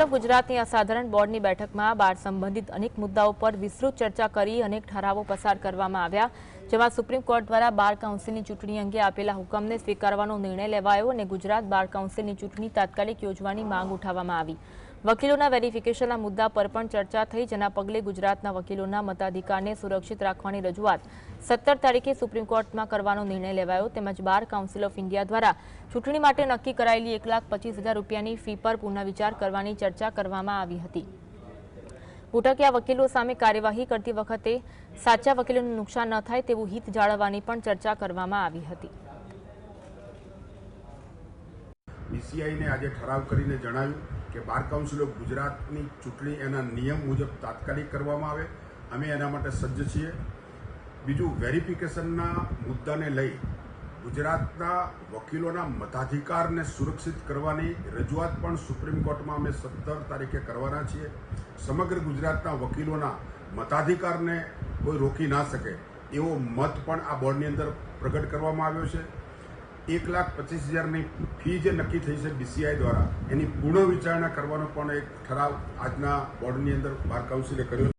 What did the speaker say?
Council of ગુજરાતની અસાધારણ બોર્ડની બેઠકમાં બાળ સંબંધિત અનેક મુદ્દાઓ પર વિસ્તૃત ચર્ચા કરી અનેક ઠરાવો પસાર કરવામાં આવ્યા, જેમાં સુપ્રીમ કોર્ટ દ્વારા બાર કાઉન્સિલની ચૂંટણી અંગે આપેલા હુકમને સ્વીકારવાનો નિર્ણય લેવાયો અને ગુજરાત બાર કાઉન્સિલની ચૂંટણી તાત્કાલિક યોજવાની માંગ ઉઠાવવામાં આવી। વકીલોના વેરિફિકેશનના મુદ્દા પર પણ ચર્ચા થઈ, જેના પગલે ગુજરાતના વકીલોના મતાધિકારને સુરક્ષિત રાખવાની રજૂઆત 17 તારીખે સુપ્રીમ કોર્ટમાં કરવાનો નિર્ણય લેવાયો। તેમજ બાર કાઉન્સિલ ઓફ ઇન્ડિયા દ્વારા ચૂંટણી માટે નક્કી કરાયેલી 1,25,000 રૂપિયાની ફી પર પુનઃવિચાર કરવાની ચર્ચા કરવામાં આવી હતી। બુટકિયા વકીલો સામે કાર્યવાહી કરતી વખતે સાચા વકીલોને નુકસાન ન થાય તેવું હિત જાળવવાની પણ ચર્ચા કરવામાં આવી હતી। બીસીઆઈને આજે ઠરાવ કરીને જણાવ્યું કે બાર કાઉન્સિલ ઓફ ગુજરાતની ચૂંટણી એના નિયમ મુજબ તાત્કાલિક કરવામાં આવે। અમે એના માટે સજ્જ છીએ। બીજું, વેરિફિકેશનના મુદ્દાને લઈ ગુજરાતના વકીલોના મતાધિકારને સુરક્ષિત કરવાની રજૂઆત પણ સુપ્રીમ કોર્ટમાં અમે 17 તારીખે કરવાના છીએ। સમગ્ર ગુજરાતના વકીલોના મતાધિકારને કોઈ રોકી ના શકે એવો મત પણ આ બોર્ડની અંદર પ્રગટ કરવામાં આવ્યો છે। 1,25,000ની ફી જે નક્કી થઈ છે બીસીઆઈ દ્વારા, એની પુનઃ વિચારણા કરવાનો પણ એક ઠરાવ આજના બોર્ડની અંદર બાર કાઉન્સિલે કર્યો છે।